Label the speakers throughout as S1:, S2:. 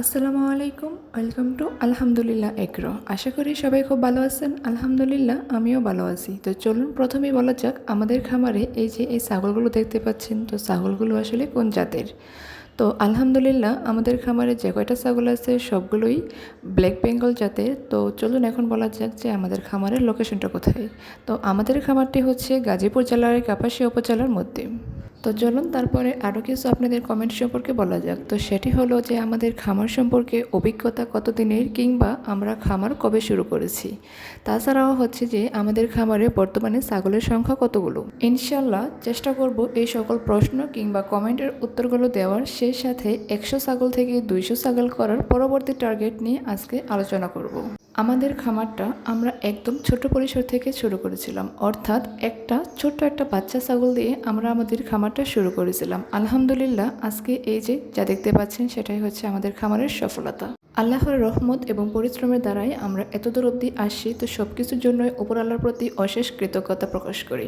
S1: আসসালামু আলাইকুম, welcome to আলহামদুলিল্লাহ এগ্রো। আশা করি সবাই খুব ভালো আছেন। আলহামদুলিল্লাহ আমিও ভালো আছি। তো চলুন প্রথমেই বলা যাক আমাদের খামারে এই ছাগলগুলো দেখতে পাচ্ছেন, তো ছাগলগুলো আসলে কোন জাতের। তো আলহামদুলিল্লাহ আমাদের খামারে যে কয়টা ছাগল আছে সবগুলোই ব্ল্যাক বেঙ্গল জাতের। তো চলুন এখন বলা যাক যে আমাদের খামারের লোকেশনটা কোথায়। তো আমাদের খামারটি হচ্ছে গাজীপুর জেলার কাপাসিয়া উপজেলার মধ্যে। তো চলুন তারপরে আরও কিছু আপনাদের কমেন্ট সম্পর্কে বলা যাক। তো সেটি হলো যে আমাদের খামার সম্পর্কে অভিজ্ঞতা কতদিনের, কিংবা আমরা খামার কবে শুরু করেছি। তাছাড়াও হচ্ছে যে আমাদের খামারে বর্তমানে ছাগলের সংখ্যা কতগুলো। ইনশাল্লাহ চেষ্টা করব এই সকল প্রশ্ন কিংবা কমেন্টের উত্তরগুলো দেওয়ার, সেই সাথে 100 ছাগল থেকে 200 ছাগল করার পরবর্তী টার্গেট নিয়ে আজকে আলোচনা করব। আমাদের খামারটা আমরা একদম ছোট পরিসর থেকে শুরু করেছিলাম, অর্থাৎ ছোট্ট একটা বাচ্চা ছাগল দিয়ে আমরা আমাদের খামারটা শুরু করেছিলাম। আলহামদুলিল্লাহ আজকে এই যে যা দেখতে পাচ্ছেন সেটাই হচ্ছে আমাদের খামারের সফলতা। আল্লাহর রহমত এবং পরিশ্রমের দ্বারাই আমরা এতদূর অবধি আসছি। তো সব কিছুর জন্যই উপর আল্লাহর প্রতি অশেষ কৃতজ্ঞতা প্রকাশ করি।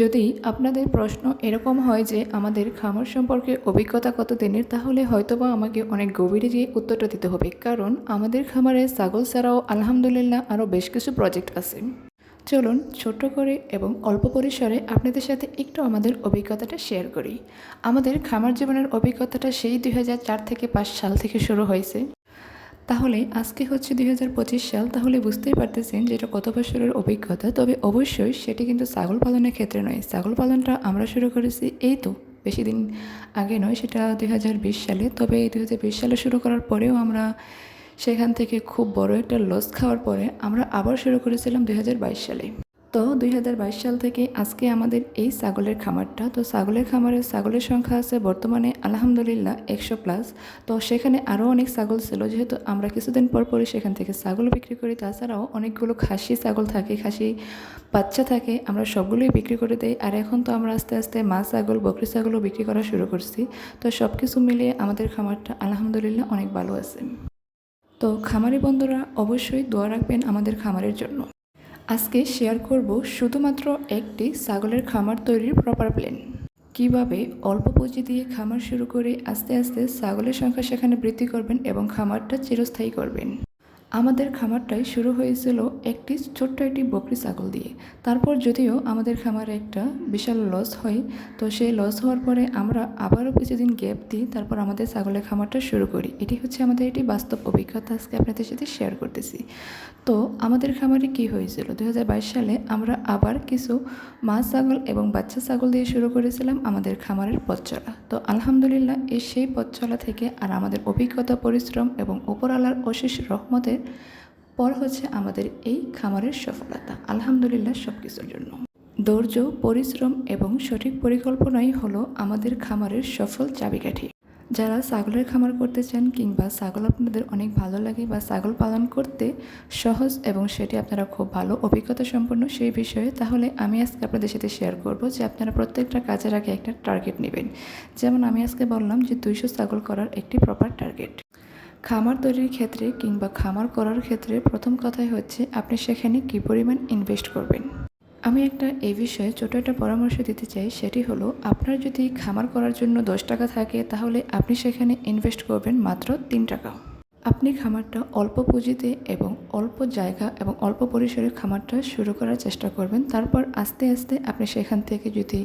S1: যদি আপনাদের প্রশ্ন এরকম হয় যে আমাদের খামার সম্পর্কে অভিজ্ঞতা কত দিনের, তাহলে হয়তোবা আমাকে অনেক গভীরে গিয়ে উত্তরটা দিতে হবে, কারণ আমাদের খামারে ছাগল ছাড়াও আলহামদুলিল্লাহ আরও বেশ কিছু প্রজেক্ট আছে। চলুন ছোট করে এবং অল্প পরিসরে আপনাদের সাথে একটু আমাদের অভিজ্ঞতাটা শেয়ার করি। আমাদের খামার জীবনের অভিজ্ঞতাটা সেই 2004 থেকে 5 সাল থেকে শুরু হয়েছে। তাহলে আজকে হচ্ছে 2025 সাল, তাহলে বুঝতেই পারতেছেন যে এটা কত বছরের অভিজ্ঞতা। তবে অবশ্যই সেটি কিন্তু ছাগল পালনের ক্ষেত্রে নয়। ছাগল পালনটা আমরা শুরু করেছি এই তো বেশি দিন আগে নয়, সেটা 2020 সালে। তবে 2020 সালে শুরু করার পরেও আমরা সেখান থেকে খুব বড় একটা লস খাওয়ার পরে আমরা আবার শুরু করেছিলাম 2022 সালে। তো 2022 সাল থেকে আজকে আমাদের এই ছাগলের খামারটা, তো ছাগলের খামারে ছাগলের সংখ্যা আছে বর্তমানে আলহামদুলিল্লাহ 100+। তো সেখানে আরও অনেক ছাগল ছিল, যেহেতু আমরা কিছুদিন পর পরই সেখান থেকে ছাগল বিক্রি করি। তাছাড়াও অনেকগুলো খাসি ছাগল থাকে, খাসি বাচ্চা থাকে, আমরা সবগুলোই বিক্রি করে দেই। আর এখন তো আমরা আস্তে আস্তে মা ছাগল, বকরি ছাগলও বিক্রি করা শুরু করছি। তো সব কিছু মিলিয়ে আমাদের খামারটা আলহামদুলিল্লাহ অনেক ভালো আছে। তো খামারি বন্ধুরা অবশ্যই দোয়া রাখবেন আমাদের খামারের জন্য। আজকে শেয়ার করব শুধুমাত্র একটি ছাগলের খামার তৈরির প্রপার প্ল্যান। কিভাবে অল্প পুঁজি দিয়ে খামার শুরু করে আস্তে আস্তে ছাগলের সংখ্যা সেখানে বৃদ্ধি করবেন এবং খামারটা চিরস্থায়ী করবেন। আমাদের খামারটাই শুরু হয়েছিল ছোট্ট একটি বকরি ছাগল দিয়ে। তারপর যদিও আমাদের খামারে একটা বিশাল লস হয়, তো সেই লস হওয়ার পরে আমরা আবারও কিছুদিন গ্যাপ দিই, তারপর আমাদের ছাগলের খামারটা শুরু করি। এটি হচ্ছে আমাদের একটি বাস্তব অভিজ্ঞতা, আজকে আপনাদের সাথে শেয়ার করতেছি। তো আমাদের খামারে কি হয়েছিল, 2022 সালে আমরা আবার কিছু মা ছাগল এবং বাচ্চা ছাগল দিয়ে শুরু করেছিলাম আমাদের খামারের পথ চলা। তো আলহামদুলিল্লাহ সেই পথ চলা থেকে আর আমাদের অভিজ্ঞতা, পরিশ্রম এবং উপর আল্লাহর অশেষ রহমতের পর হচ্ছে আমাদের এই খামারের সফলতা। আলহামদুলিল্লাহ সব কিছুর জন্য ধৈর্য, পরিশ্রম এবং সঠিক পরিকল্পনাই হলো আমাদের খামারের সফল চাবিকাঠি। যারা ছাগলের খামার করতে চান, কিংবা ছাগল আপনাদের অনেক ভালো লাগে বা ছাগল পালন করতে সহজ এবং সেটি আপনারা খুব ভালো অভিজ্ঞতা সম্পন্ন সেই বিষয়ে, তাহলে আমি আজকে আপনাদের সাথে শেয়ার করব যে আপনারা প্রত্যেকটা কাজের আগে একটা টার্গেট নেবেন। যেমন আমি আজকে বললাম যে 200 ছাগল করার একটি প্রপার টার্গেট। খামার তৈরির ক্ষেত্রে কিংবা খামার করার ক্ষেত্রে প্রথম কথাই হচ্ছে আপনি সেখানে কী পরিমাণ ইনভেস্ট করবেন। আমি এই বিষয়ে ছোটো একটা পরামর্শ দিতে চাই, সেটি হলো আপনার যদি খামার করার জন্য 10 টাকা থাকে, তাহলে আপনি সেখানে ইনভেস্ট করবেন মাত্র 3 টাকা। আপনি খামারটা অল্প পুঁজিতে এবং অল্প জায়গা এবং অল্প পরিসরে খামারটা শুরু করার চেষ্টা করবেন। তারপর আস্তে আস্তে আপনি সেখান থেকে যদি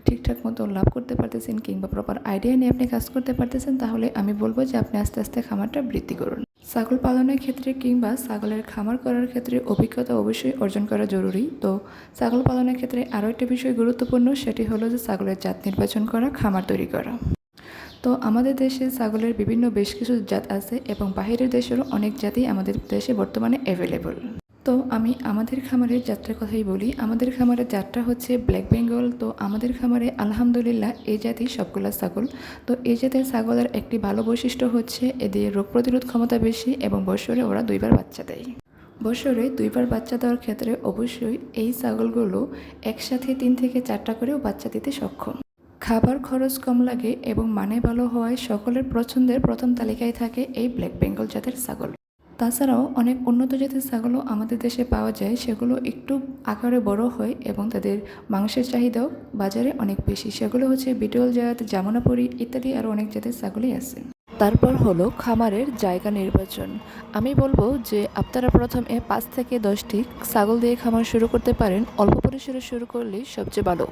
S1: ঠিকঠাক মতো লাভ করতে পারতেছেন কিংবা প্রপার আইডিয়া নিয়ে আপনি কাজ করতে পারতেছেন, তাহলে আমি বলবো যে আপনি আস্তে আস্তে খামারটা বৃদ্ধি করুন। ছাগল পালনের ক্ষেত্রে কিংবা ছাগলের খামার করার ক্ষেত্রে অভিজ্ঞতা অবশ্যই অর্জন করা জরুরি। তো ছাগল পালনের ক্ষেত্রে আরও একটা বিষয় গুরুত্বপূর্ণ, সেটি হলো যে ছাগলের জাত নির্বাচন করা, খামার তৈরি করা। তো আমাদের দেশে ছাগলের বেশ কিছু জাত আছে এবং বাহিরের দেশেরও অনেক জাতই আমাদের দেশে বর্তমানে অ্যাভেলেবল। তো আমি আমাদের খামারের জাতটার কথাই বলি। আমাদের খামারের জাতটা হচ্ছে ব্ল্যাক বেঙ্গল। তো আমাদের খামারে আলহামদুলিল্লাহ এই জাতি সবগুলা ছাগল। তো এই জাতের ছাগলের একটি ভালো বৈশিষ্ট্য হচ্ছে এদের রোগ প্রতিরোধ ক্ষমতা বেশি এবং বছরে ওরা 2বার বাচ্চা দেয়। বছরে 2বার বাচ্চা দেওয়ার ক্ষেত্রে অবশ্যই এই ছাগলগুলো একসাথে 3 থেকে 4টা করেও বাচ্চা দিতে সক্ষম। খাবার খরচ কম লাগে এবং মানে ভালো হওয়ায় সকলের পছন্দের প্রথম তালিকায় থাকে এই ব্ল্যাক বেঙ্গল জাতের ছাগল। তাছাড়াও অনেক উন্নত জাতের ছাগলও আমাদের দেশে পাওয়া যায়, সেগুলো একটু আকারে বড় হয় এবং তাদের মাংসের চাহিদাও বাজারে অনেক বেশি। সেগুলো হচ্ছে বিটল জাত, জামুনাপুরি ইত্যাদি আরও অনেক জাতের ছাগলই আছে। তারপর হলো খামারের জায়গা নির্বাচন। আমি বলবো যে আপনারা প্রথমে 5 থেকে 10টি ছাগল দিয়ে খামার শুরু করতে পারেন। অল্প পরিসরে শুরু করলেই সবচেয়ে ভালো।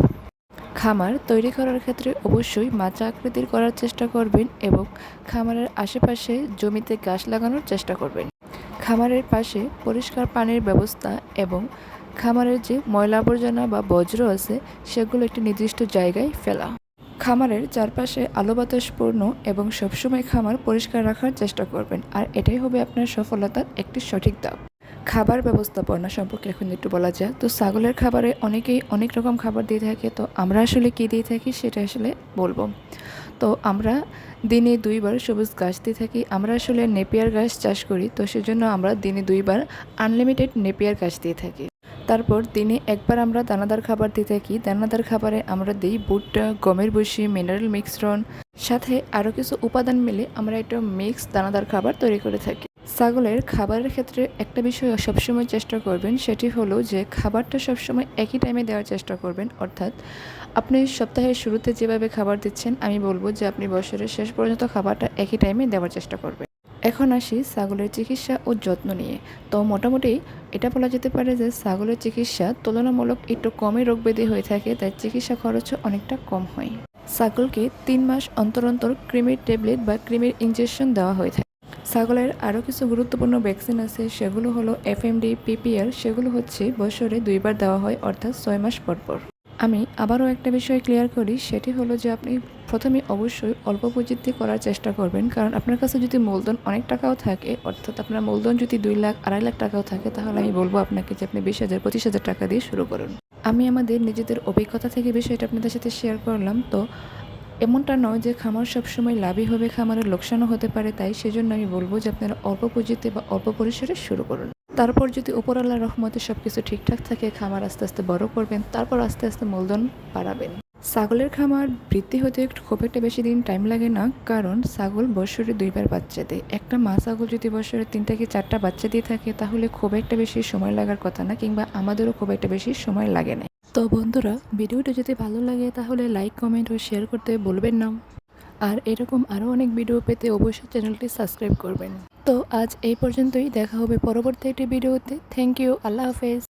S1: খামার তৈরি করার ক্ষেত্রে অবশ্যই মাচা আকৃতির করার চেষ্টা করবেন এবং খামারের আশেপাশে জমিতে গাছ লাগানোর চেষ্টা করবেন। খামারের পাশে পরিষ্কার পানির ব্যবস্থা এবং খামারের যে ময়লা আবর্জনা বা বজ্র আছে সেগুলো একটি নির্দিষ্ট জায়গায় ফেলা। খামারের চারপাশে আলো বাতাসপূর্ণ এবং সবসময় খামার পরিষ্কার রাখার চেষ্টা করবেন, আর এটাই হবে আপনার সফলতার একটি সঠিক ধাপ। খাবার ব্যবস্থাপনা সম্পর্কে এখন একটু বলা যাক। তো ছাগলের খাবারে অনেকেই অনেক রকম খাবার দিয়ে থাকে, তো আমরা আসলে কী দিয়ে থাকি সেটা আসলে বলবো। তো আমরা দিনে 2 বার সবুজ ঘাস দিয়ে থাকি। আমরা আসলে নেপিয়ার ঘাস চাষ করি, তো সেজন্য আমরা দিনে 2 বার আনলিমিটেড নেপিয়ার ঘাস দিয়ে থাকি। তারপর দিনে 1 বার আমরা দানাদার খাবার দিয়ে থাকি। দানাদার খাবারে আমরা দিই ভুট্টা, গমের ভুসি, মিনারেল মিশ্রণ, সাথে আরও কিছু উপাদান মিলে আমরা একটা মিক্স দানাদার খাবার তৈরি করে থাকি। ছাগলের খাবারের ক্ষেত্রে একটা বিষয় সবসময় চেষ্টা করবেন, সেটি হলো যে খাবারটা সবসময় একই টাইমে দেওয়ার চেষ্টা করবেন। অর্থাৎ আপনি সপ্তাহের শুরুতে যেভাবে খাবার দিচ্ছেন, আমি বলবো যে আপনি বছরের শেষ পর্যন্ত খাবারটা একই টাইমে দেওয়ার চেষ্টা করবেন। এখন আসি ছাগলের চিকিৎসা ও যত্ন নিয়ে। তো মোটামুটি এটা বলা যেতে পারে যে ছাগলের চিকিৎসা তুলনামূলক একটু কমই রোগব্যাধি হয়ে থাকে, তাই চিকিৎসা খরচও অনেকটা কম হয়। ছাগলকে 3 মাস অন্তর অন্তর কৃমির ট্যাবলেট বা কৃমির ইনজেকশন দেওয়া হয়ে থাকে। ছাগলের আরও কিছু গুরুত্বপূর্ণ ভ্যাকসিন আছে, সেগুলো হলো এফএমডি, পিপিআর। সেগুলো হচ্ছে বছরে 2 বার দেওয়া হয়, অর্থাৎ 6 মাস পর পর। আমি আবারও একটা বিষয় ক্লিয়ার করি, সেটি হলো যে আপনি প্রথমে অবশ্যই অল্প পুঁজিতে করার চেষ্টা করবেন, কারণ আপনার কাছে যদি মূলধন অনেক টাকাও থাকে, অর্থাৎ আপনার মূলধন যদি 2 লাখ 2.5 লাখ টাকাও থাকে, তাহলে আমি বলবো আপনাকে যে আপনি 20,000 25,000 টাকা দিয়ে শুরু করুন। আমি আমাদের নিজেদের অভিজ্ঞতা থেকে বিষয়টা আপনাদের সাথে শেয়ার করলাম। তো এমনটা নয় যে খামার সবসময় লাভই হবে, খামারের লোকসানও হতে পারে, তাই সেজন্য আমি বলবো যে আপনারা অল্প পুঁজিতে বা অল্প পরিসরে শুরু করুন। তারপর যদি উপরওয়ালার রহমতে সব কিছু ঠিকঠাক থাকে, খামার আস্তে আস্তে বড় করবেন, তারপর আস্তে আস্তে মূলধন বাড়াবেন। ছাগলের খামার বৃদ্ধি হতে খুব একটা বেশি দিন টাইম লাগে না, কারণ ছাগল বছরে 2 বার বাচ্চা দেয়। একটা মা ছাগল যদি বছরে 3 থেকে 4টা বাচ্চা দিয়ে থাকে, তাহলে খুব একটা বেশি সময় লাগার কথা না, কিংবা আমাদেরও খুব একটা বেশি সময় লাগে না। তো বন্ধুরা, ভিডিওটা যদি ভালো লাগে তাহলে লাইক, কমেন্ট ও শেয়ার করতে ভুলবেন না। আর এরকম আরও অনেক ভিডিও পেতে অবশ্যই চ্যানেলটি সাবস্ক্রাইব করবেন। তো আজ এই পর্যন্তই, দেখা হবে পরবর্তী একটি ভিডিওতে। থ্যাংক ইউ, আল্লাহ হাফেজ।